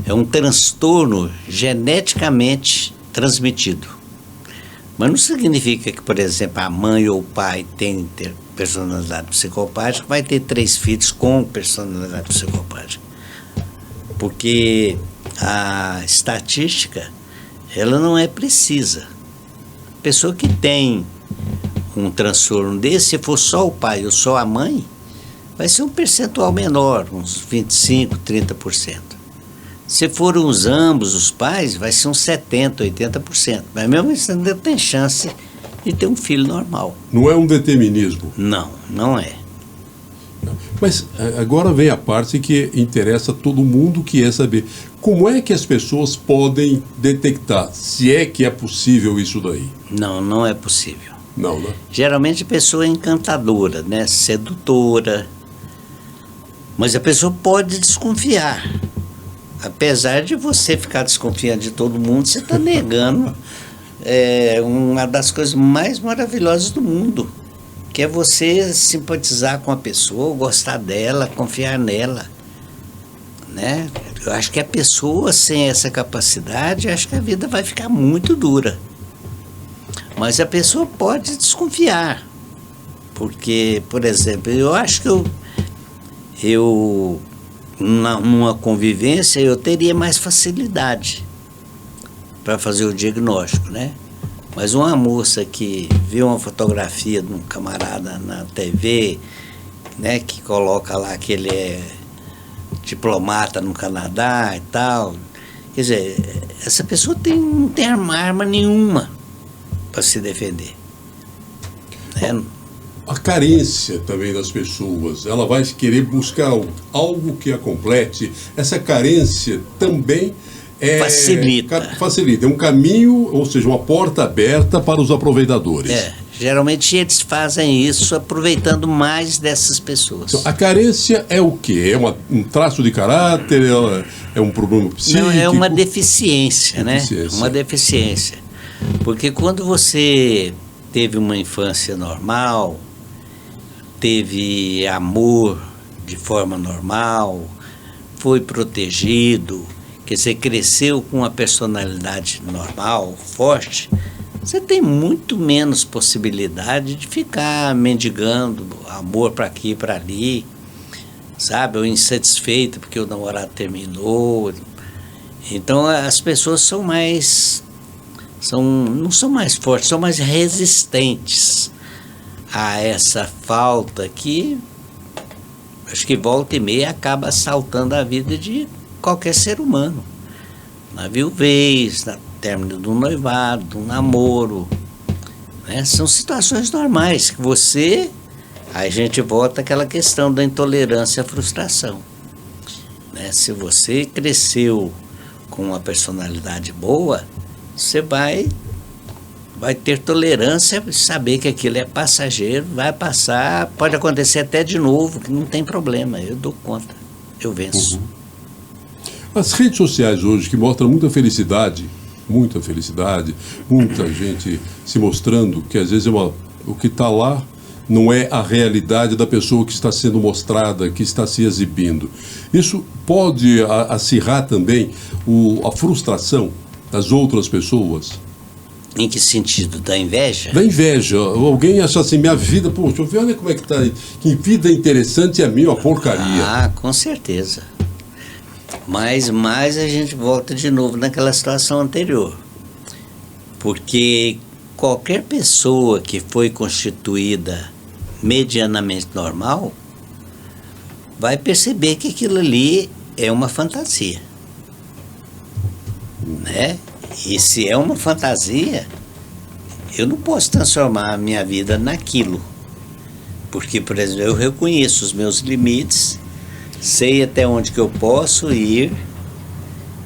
É um transtorno geneticamente transmitido. Mas não significa que, por exemplo, a mãe ou o pai tem personalidade psicopática, vai ter 3 filhos com personalidade psicopática. Porque a estatística, ela não é precisa. A pessoa que tem um transtorno desse, se for só o pai ou só a mãe, vai ser um percentual menor, uns 25%, 30%. Se foram ambos os pais, vai ser uns 70%, 80%. Mas mesmo assim ainda tem chance de ter um filho normal. Não é um determinismo. Não é. Mas agora vem a parte que interessa todo mundo, que é saber como é que as pessoas podem detectar, se é que é possível isso daí. Não é possível. Não, né? Geralmente a pessoa é encantadora, né? Sedutora. Mas a pessoa pode desconfiar. Apesar de você ficar desconfiando de todo mundo, você está negando uma das coisas mais maravilhosas do mundo, que é você simpatizar com a pessoa, gostar dela, confiar nela, né? Eu acho que a pessoa sem essa capacidade, acho que a vida vai ficar muito dura. Mas a pessoa pode desconfiar, porque, por exemplo, eu acho que eu numa convivência, eu teria mais facilidade para fazer o diagnóstico, né? Mas uma moça que vê uma fotografia de um camarada na TV, né, que coloca lá que ele é diplomata no Canadá e tal, quer dizer, essa pessoa não tem arma nenhuma para se defender, né? A carência também das pessoas, ela vai querer buscar algo que a complete. Essa carência também facilita. É um caminho, ou seja, uma porta aberta para os aproveitadores. Geralmente eles fazem isso aproveitando mais dessas pessoas. Então, a carência é o quê? É um traço de caráter? É um problema psíquico? Não, é uma deficiência, né? Uma deficiência. Porque quando você teve uma infância normal, teve amor de forma normal, foi protegido, que você cresceu com uma personalidade normal, forte, você tem muito menos possibilidade de ficar mendigando amor para aqui e para ali, sabe? Ou insatisfeito porque o namorado terminou. Então as pessoas não são mais fortes, são mais resistentes a essa falta que acho que volta e meia acaba assaltando a vida de qualquer ser humano. Na viuvez, na término de um noivado, de um namoro, né? São situações normais que aí a gente volta àquela questão da intolerância à frustração, né? Se você cresceu com uma personalidade boa, você vai ter tolerância, saber que aquilo é passageiro, vai passar, pode acontecer até de novo, que não tem problema, eu dou conta, eu venço. Uhum. As redes sociais hoje, que mostram muita felicidade, muita gente se mostrando que às vezes o que está lá não é a realidade da pessoa que está sendo mostrada, que está se exibindo. Isso pode acirrar também a frustração das outras pessoas. Em que sentido? Da inveja? Da inveja. Alguém acha assim, minha vida, poxa, olha como é que está, que vida interessante, e a minha uma porcaria. Ah, com certeza. Mas a gente volta de novo naquela situação anterior. Porque qualquer pessoa que foi constituída medianamente normal vai perceber que aquilo ali é uma fantasia, né? E se é uma fantasia, eu não posso transformar a minha vida naquilo. Porque, por exemplo, eu reconheço os meus limites, sei até onde que eu posso ir,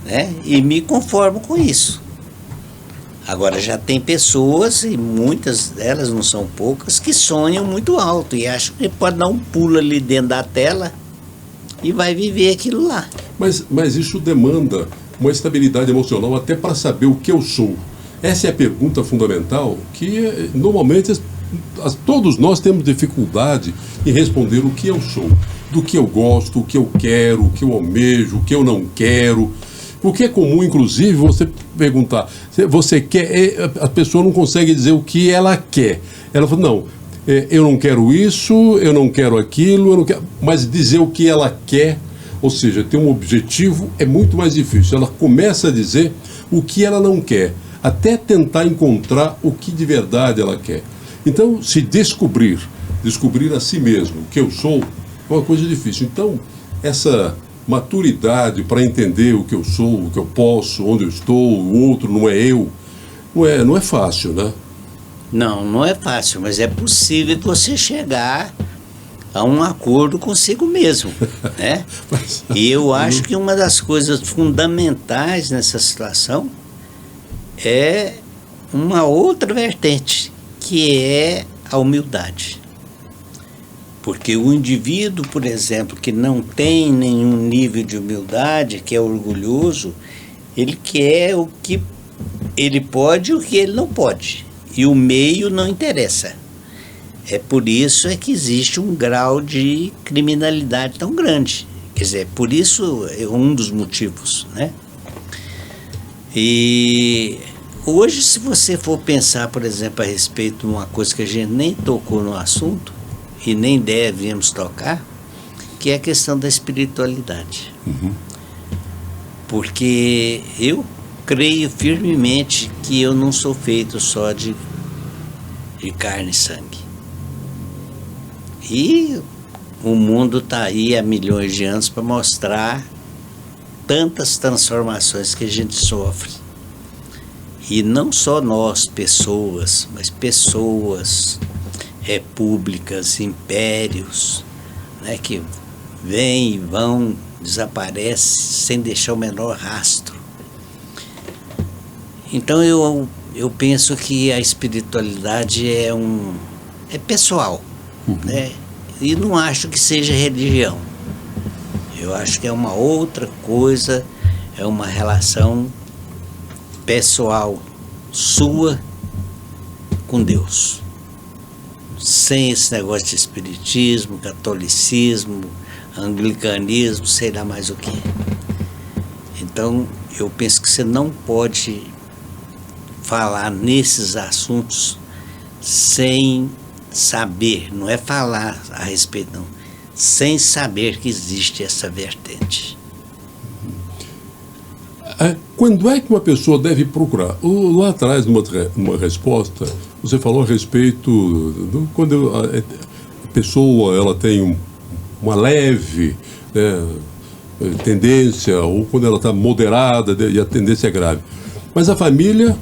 né? E me conformo com isso. Agora, já tem pessoas, e muitas delas, não são poucas, que sonham muito alto e acham que pode dar um pulo ali dentro da tela e vai viver aquilo lá. Mas isso demanda uma estabilidade emocional até para saber o que eu sou. Essa é a pergunta fundamental que normalmente todos nós temos dificuldade em responder o que eu sou, do que eu gosto, o que eu quero, o que eu almejo, o que eu não quero. Porque é comum, inclusive, você perguntar, você quer, a pessoa não consegue dizer o que ela quer. Ela fala, não, eu não quero isso, eu não quero aquilo, eu não quero, mas dizer o que ela quer, ou seja, ter um objetivo é muito mais difícil. Ela começa a dizer o que ela não quer, até tentar encontrar o que de verdade ela quer. Então, se descobrir a si mesmo, o que eu sou, é uma coisa difícil. Então, essa maturidade para entender o que eu sou, o que eu posso, onde eu estou, o outro não é eu, não é fácil, né? Não é fácil, mas é possível você chegar a um acordo consigo mesmo, né? E eu acho que uma das coisas fundamentais nessa situação é uma outra vertente, que é a humildade. Porque o indivíduo, por exemplo, que não tem nenhum nível de humildade, que é orgulhoso, ele quer o que ele pode e o que ele não pode. E o meio não interessa. É por isso que existe um grau de criminalidade tão grande. Quer dizer, por isso é um dos motivos, né? E hoje, se você for pensar, por exemplo, a respeito de uma coisa que a gente nem tocou no assunto, e nem devemos tocar, que é a questão da espiritualidade. Uhum. Porque eu creio firmemente que eu não sou feito só de carne e sangue. E o mundo está aí há milhões de anos para mostrar tantas transformações que a gente sofre. E não só nós, pessoas, mas pessoas, repúblicas, impérios, né, que vêm e vão, desaparecem sem deixar o menor rastro. Então eu penso que a espiritualidade é pessoal, né? E não acho que seja religião. Eu acho que é uma outra coisa, é uma relação pessoal sua com Deus. Sem esse negócio de espiritismo, catolicismo, anglicanismo, sei lá mais o que. Então, eu penso que você não pode falar nesses assuntos sem saber, não é falar a respeito, não, sem saber que existe essa vertente. Quando é que uma pessoa deve procurar? Lá atrás, numa resposta, você falou a respeito quando a pessoa ela tem uma leve, né, tendência, ou quando ela está moderada e a tendência é grave. Mas a família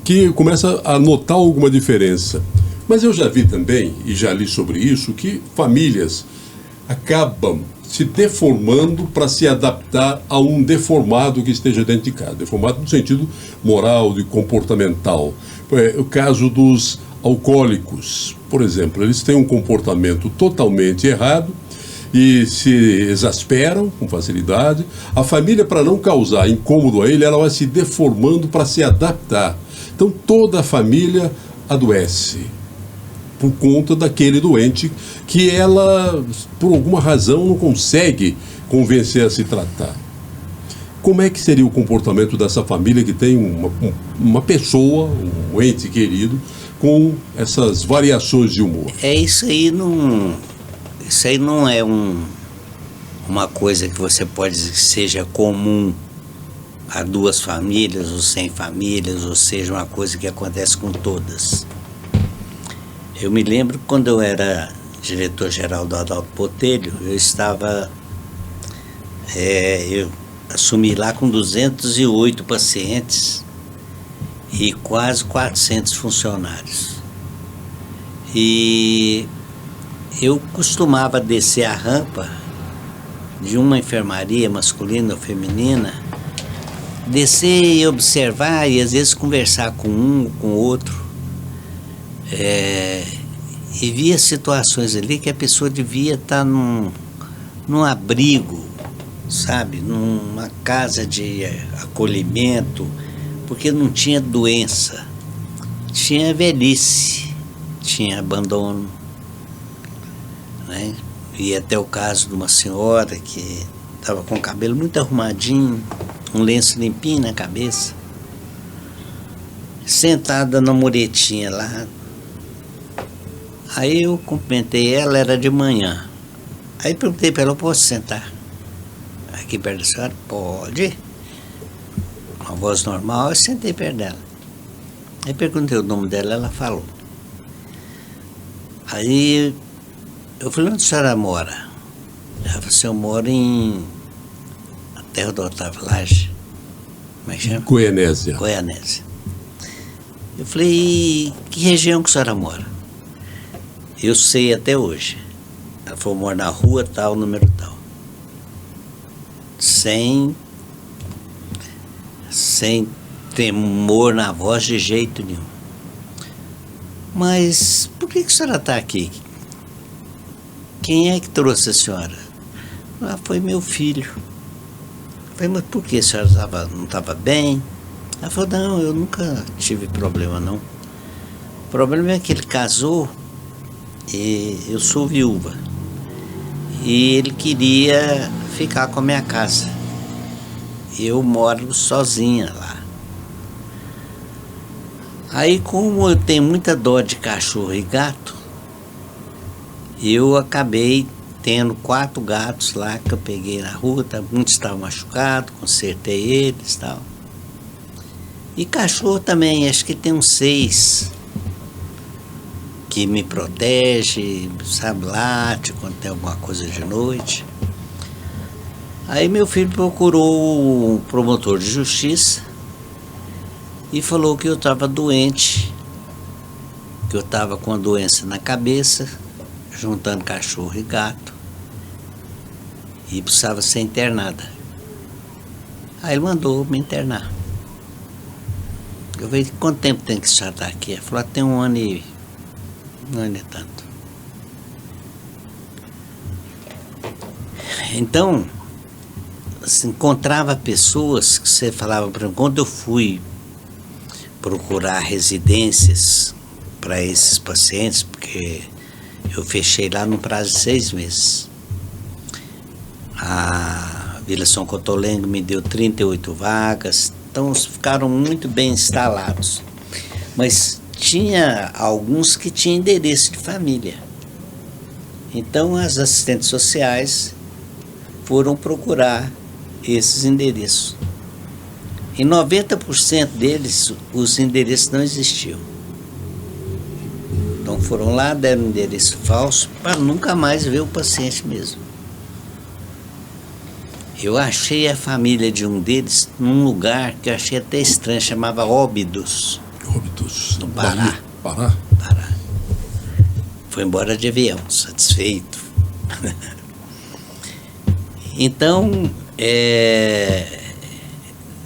que começa a notar alguma diferença. Mas eu já vi também, e já li sobre isso, que famílias acabam se deformando para se adaptar a um deformado que esteja dentro de casa. Deformado no sentido moral e comportamental. O caso dos alcoólicos, por exemplo, eles têm um comportamento totalmente errado e se exasperam com facilidade. A família, para não causar incômodo a ele, ela vai se deformando para se adaptar. Então toda a família adoece por conta daquele doente que ela, por alguma razão, não consegue convencer a se tratar. Como é que seria o comportamento dessa família que tem uma pessoa, um ente querido, com essas variações de humor? Isso aí não é uma coisa que você pode dizer que seja comum a 2 famílias ou 100 famílias, ou seja, uma coisa que acontece com todas. Eu me lembro que quando eu era diretor-geral do Adalto Botelho, eu assumi lá com 208 pacientes e quase 400 funcionários. E eu costumava descer a rampa de uma enfermaria masculina ou feminina, descer e observar e às vezes conversar com um, com o outro. E via situações ali que a pessoa devia estar num abrigo, sabe, numa casa de acolhimento, porque não tinha doença, tinha velhice, tinha abandono, né? E até o caso de uma senhora que estava com o cabelo muito arrumadinho, um lenço limpinho na cabeça, sentada na muretinha lá. Aí eu cumprimentei ela, era de manhã. Aí perguntei para ela: posso sentar aqui perto da senhora? Pode. Com a voz normal, eu sentei perto dela. Aí perguntei o nome dela, ela falou. Aí eu falei: onde a senhora mora? Ela falou assim: eu moro na terra do Otávio Lage. Como é que chama? Goianésia. Goianésia. Eu falei: que região que a senhora mora? Eu sei até hoje. Ela falou: mora na rua tal, número tal. Sem tremor na voz de jeito nenhum. Mas por que a senhora está aqui? Quem é que trouxe a senhora? Ah, foi meu filho. Eu falei: mas por que a senhora não estava bem? Ela falou: não, eu nunca tive problema não. O problema é que ele casou e eu sou viúva. E ele queria ficar com a minha casa. Eu moro sozinha lá. Aí, como eu tenho muita dó de cachorro e gato, eu acabei tendo 4 gatos lá que eu peguei na rua. Muitos estavam machucados, consertei eles e tal. E cachorro também, acho que tem uns 6 que me protege, sabe, late quando tem alguma coisa de noite. Aí meu filho procurou um promotor de justiça e falou que eu estava doente, que eu estava com a doença na cabeça, juntando cachorro e gato, e precisava ser internada. Aí ele mandou me internar. Eu falei: quanto tempo tem que você estar aqui? Ele falou: tem 1 ano e tanto. Então, se encontrava pessoas que você falava, por exemplo, quando eu fui procurar residências para esses pacientes, porque eu fechei lá no prazo de 6 meses. A Vila São Cotolengo me deu 38 vagas, então ficaram muito bem instalados. Mas tinha alguns que tinham endereço de família. Então as assistentes sociais foram procurar esses endereços. Em 90% deles, os endereços não existiam. Então foram lá, deram um endereço falso para nunca mais ver o paciente mesmo. Eu achei a família de um deles num lugar que eu achei até estranho, chamava Óbidos. Óbidos. No Pará. Pará? Pará. Foi embora de avião, satisfeito. Então,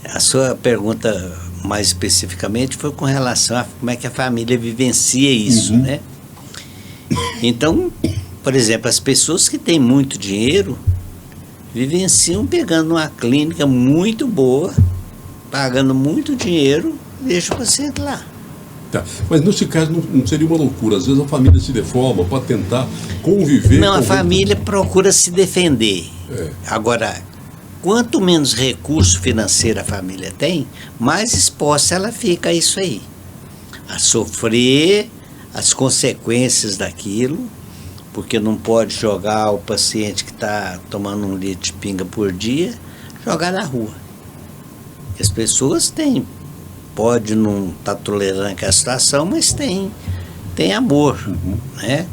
a sua pergunta mais especificamente foi com relação a como é que a família vivencia isso, né? Então, por exemplo, as pessoas que têm muito dinheiro vivenciam pegando uma clínica muito boa, pagando muito dinheiro, deixa o paciente lá. Tá. Mas nesse caso não seria uma loucura? Às vezes a família se deforma para tentar conviver. Não, a família procura se defender. Agora, quanto menos recurso financeiro a família tem, mais exposta ela fica a isso aí. A sofrer as consequências daquilo, porque não pode jogar o paciente que está tomando 1 litro de pinga por dia, jogar na rua. As pessoas têm, pode não estar tolerando aquela situação, mas tem amor, né?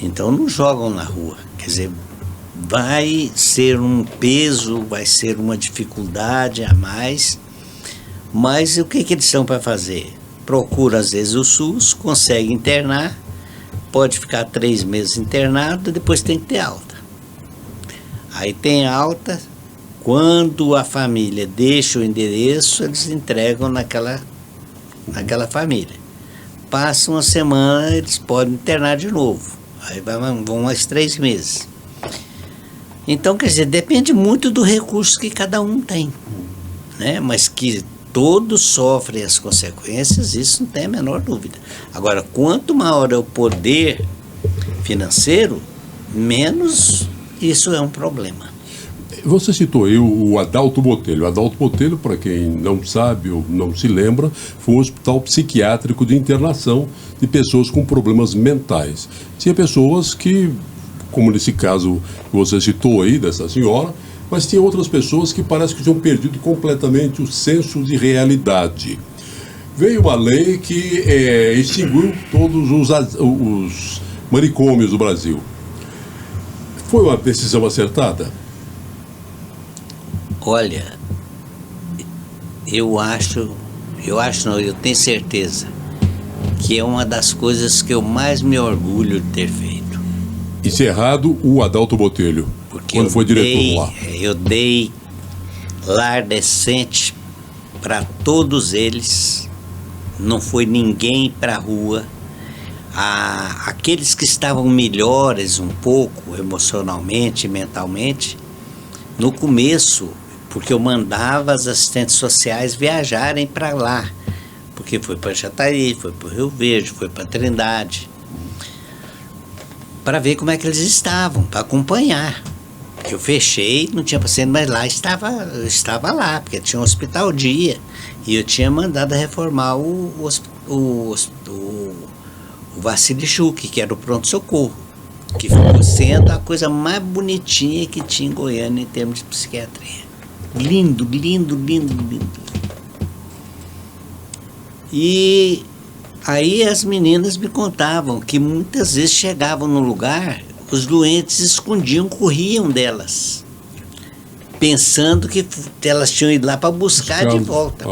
Então não jogam na rua. Quer dizer, vai ser um peso, vai ser uma dificuldade a mais, mas o que eles são para fazer? Procura às vezes o SUS, consegue internar, pode ficar 3 meses internado, depois tem que ter alta. Aí tem alta, quando a família deixa o endereço, eles entregam naquela família. Passa uma semana, eles podem internar de novo. Aí vão mais 3 meses. Então, quer dizer, depende muito do recurso que cada um tem, né? Mas que todos sofrem as consequências, isso não tem a menor dúvida. Agora, quanto maior é o poder financeiro, menos isso é um problema. Você citou aí o Adalto Botelho. O Adalto Botelho, para quem não sabe ou não se lembra, foi um hospital psiquiátrico de internação de pessoas com problemas mentais. Tinha pessoas que, como nesse caso que você citou aí, dessa senhora, mas tinha outras pessoas que parece que tinham perdido completamente o senso de realidade. Veio uma lei que extinguiu todos os manicômios do Brasil. Foi uma decisão acertada? Olha, eu tenho certeza que é uma das coisas que eu mais me orgulho de ter feito. Encerrado o Adalto Botelho, porque quando foi diretor lá. Eu dei lar decente para todos eles, não foi ninguém para a rua. Aqueles que estavam melhores um pouco emocionalmente, mentalmente, no começo, porque eu mandava as assistentes sociais viajarem para lá, porque foi para Jataí, foi para o Rio Verde, foi para Trindade, para ver como é que eles estavam, para acompanhar. Eu fechei, não tinha paciente, mas lá eu estava lá, porque tinha um hospital dia, e eu tinha mandado reformar o Vassili Schuch, que era o pronto-socorro, que ficou sendo a coisa mais bonitinha que tinha em Goiânia em termos de psiquiatria. Lindo, lindo, lindo, lindo. E aí as meninas me contavam que muitas vezes chegavam no lugar, os doentes escondiam, corriam delas, pensando que elas tinham ido lá para buscar de volta.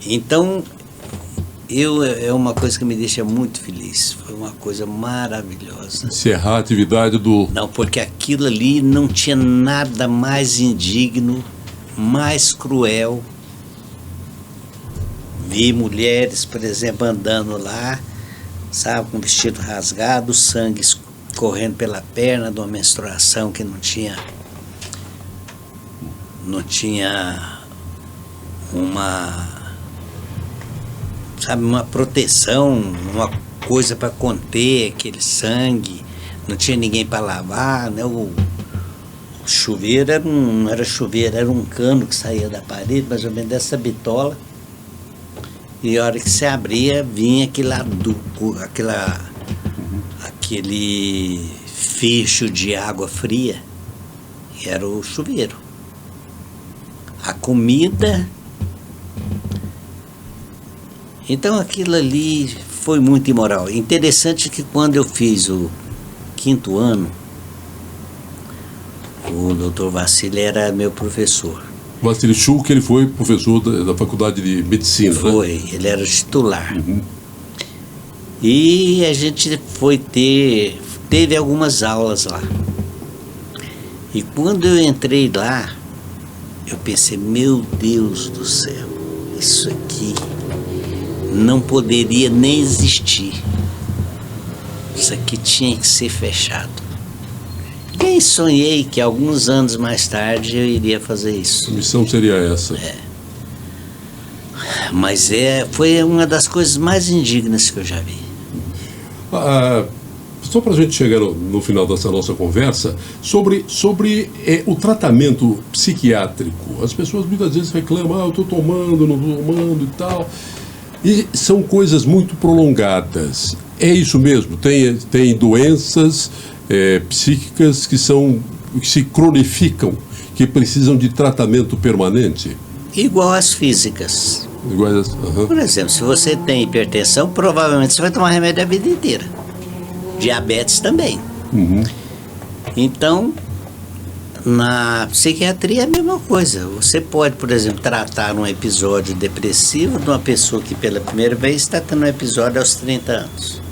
Então, é uma coisa que me deixa muito feliz. Foi uma coisa maravilhosa. Encerrar a atividade do... Não, porque aquilo ali não tinha nada mais indigno, mais cruel. Vi mulheres, por exemplo, andando lá, sabe, com o vestido rasgado, sangue correndo pela perna de uma menstruação que não tinha uma proteção, uma coisa para conter aquele sangue, não tinha ninguém para lavar, né? O chuveiro não era chuveiro, era um cano que saía da parede, mais ou menos dessa bitola, e a hora que você abria, vinha aquele fecho de água fria, e era o chuveiro. a comida. Então aquilo ali foi muito imoral. Interessante que quando eu fiz o 5º ano, o Dr. Vassili era meu professor. Vassili Shulk, ele foi professor da Faculdade de Medicina, Foi, né? ele era titular. E a gente teve algumas aulas lá. E quando eu entrei lá, eu pensei, meu Deus do céu, isso aqui não poderia nem existir. Isso aqui tinha que ser fechado. Nem sonhei que alguns anos mais tarde eu iria fazer isso. A missão seria essa. Mas foi uma das coisas mais indignas que eu já vi. Só para a gente chegar no final dessa nossa conversa, sobre o tratamento psiquiátrico. As pessoas muitas vezes reclamam, eu estou tomando, não estou tomando e tal. E são coisas muito prolongadas. É isso mesmo? Tem doenças psíquicas que se cronificam, que precisam de tratamento permanente? Igual às físicas. Por exemplo, se você tem hipertensão, provavelmente você vai tomar remédio a vida inteira. Diabetes também. Então, na psiquiatria é a mesma coisa. Você pode, por exemplo, tratar um episódio depressivo de uma pessoa que pela primeira vez está tendo um episódio aos 30 anos.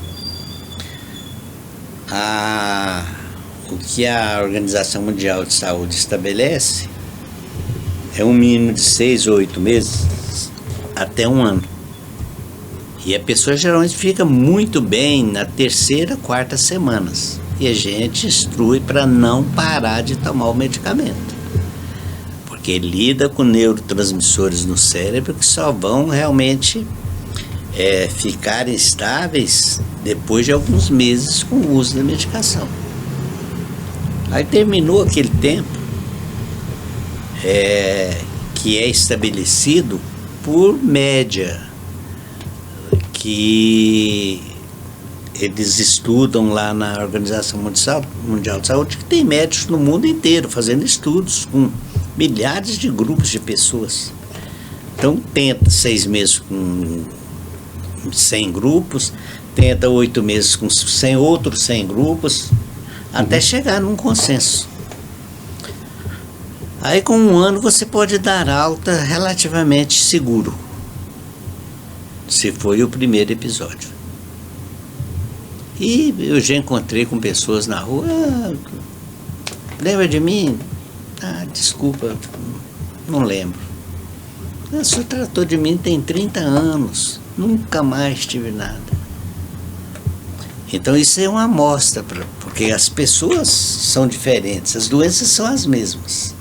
O que a Organização Mundial de Saúde estabelece é um mínimo de 6 ou 8 meses até 1 ano. E a pessoa geralmente fica muito bem na 3ª, 4ª semanas. E a gente instrui para não parar de tomar o medicamento. Porque lida com neurotransmissores no cérebro que só vão realmente ficar estáveis depois de alguns meses com o uso da medicação. Aí terminou aquele tempo que é estabelecido por média, que eles estudam lá na Organização Mundial de Saúde, que tem médicos no mundo inteiro fazendo estudos com milhares de grupos de pessoas. Então tenta 6 meses com 100 grupos, tenta 8 meses com 100 outros 100 grupos, até chegar num consenso. Aí com 1 ano você pode dar alta relativamente seguro, se foi o primeiro episódio. E eu já encontrei com pessoas na rua, lembra de mim? Desculpa, não lembro. O senhor tratou de mim tem 30 anos, nunca mais tive nada. Então isso é uma amostra, porque as pessoas são diferentes, as doenças são as mesmas,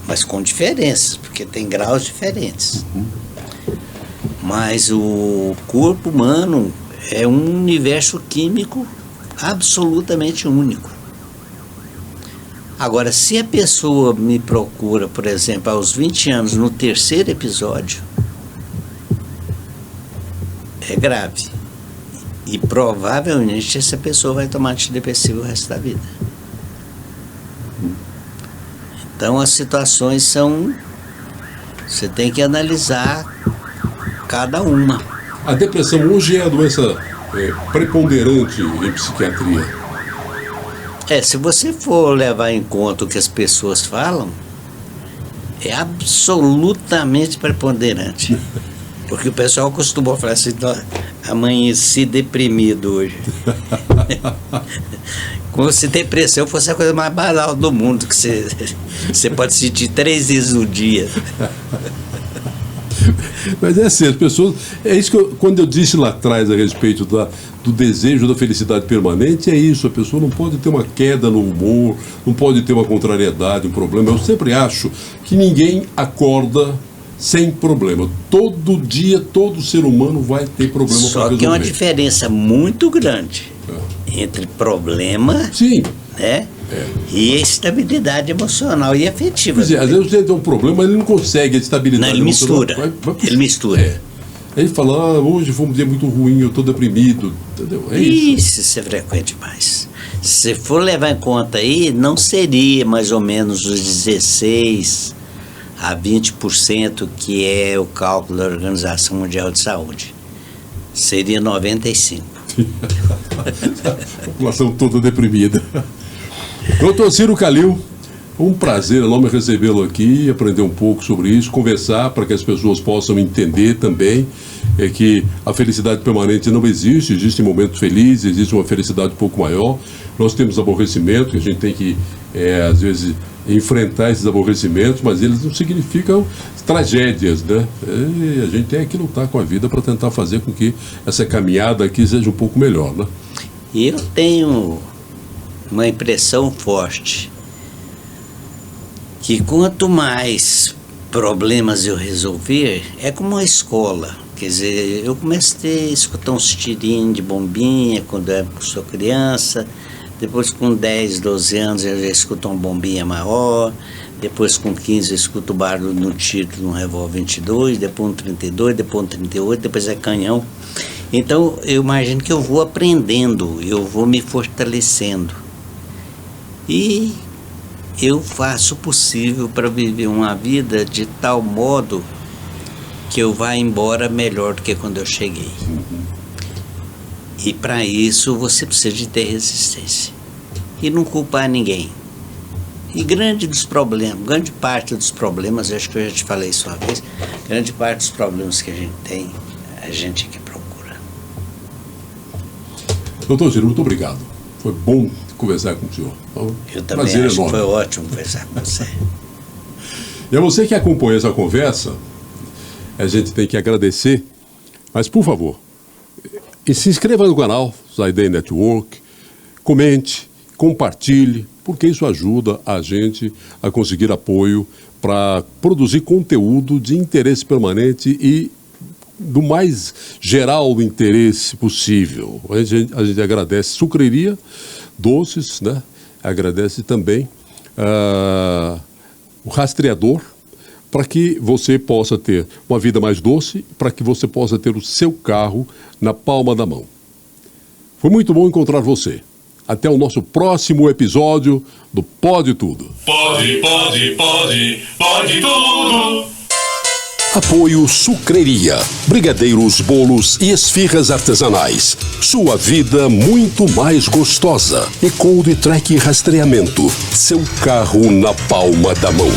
mas com diferenças, porque tem graus diferentes. Mas o corpo humano é um universo químico absolutamente único. Agora, se a pessoa me procura, por exemplo, aos 20 anos, no 3º episódio, é grave. E provavelmente essa pessoa vai tomar antidepressivo o resto da vida. Então as situações são... Você tem que analisar cada uma. A depressão hoje é a doença preponderante em psiquiatria. Se você for levar em conta o que as pessoas falam, é absolutamente preponderante. Porque o pessoal costumou falar assim, amanheci deprimido hoje. Como se depressão fosse a coisa mais banal do mundo, que você pode sentir 3 vezes no dia. Mas é assim, as pessoas... É isso que quando eu disse lá atrás a respeito do desejo da felicidade permanente, é isso. A pessoa não pode ter uma queda no humor, não pode ter uma contrariedade, um problema. Eu sempre acho que ninguém acorda sem problema. Todo dia, todo ser humano vai ter problema para resolver. Só que é uma diferença muito grande entre problema, sim, né? E estabilidade emocional e afetiva. Quer dizer, às vezes ele tem um problema, mas ele não consegue a estabilidade. Não, ele mistura. Ele mistura. Aí ele fala, hoje foi um dia muito ruim, eu estou deprimido. Entendeu? Isso é frequente demais. Se for levar em conta aí, não seria mais ou menos os 16 a 20%, que é o cálculo da Organização Mundial de Saúde. Seria 95%. A população toda deprimida. Doutor Ciro Calil, um prazer enorme recebê-lo aqui, aprender um pouco sobre isso, conversar para que as pessoas possam entender também que a felicidade permanente não existe, existem momentos felizes, existe uma felicidade um pouco maior. Nós temos aborrecimento, que a gente tem que, às vezes, enfrentar esses aborrecimentos, mas eles não significam tragédias, né? E a gente tem que lutar com a vida para tentar fazer com que essa caminhada aqui seja um pouco melhor, né? E eu tenho uma impressão forte que quanto mais problemas eu resolver, é como uma escola. Quer dizer, eu comecei a escutar uns tirinhos de bombinha quando eu sou criança, depois com 10, 12 anos eu já escuto uma bombinha maior, depois com 15 eu escuto o barulho no tiro de um revólver 22, depois um 32, depois um 38, depois é canhão. Então eu imagino que eu vou aprendendo, eu vou me fortalecendo. E eu faço o possível para viver uma vida de tal modo que eu vá embora melhor do que quando eu cheguei. E para isso você precisa de ter resistência. E não culpar ninguém. E grande parte dos problemas, eu acho que eu já te falei isso uma vez, grande parte dos problemas que a gente tem, a gente que procura. Doutor Ciro, muito obrigado. Foi bom conversar com o senhor. Eu também acho enorme. Que foi ótimo conversar com você. E a você que acompanha essa conversa, a gente tem que agradecer, mas por favor, e se inscreva no canal Zaidan Network, comente, compartilhe, porque isso ajuda a gente a conseguir apoio para produzir conteúdo de interesse permanente e do mais geral interesse possível. A gente agradece Sucreria Doces, né? Agradece também o Rastreador, para que você possa ter uma vida mais doce, para que você possa ter o seu carro na palma da mão. Foi muito bom encontrar você. Até o nosso próximo episódio do Pode Tudo. Pode tudo. Apoio Sucreria, brigadeiros, bolos e esfirras artesanais. Sua vida muito mais gostosa. E Cold Track Rastreamento. Seu carro na palma da mão.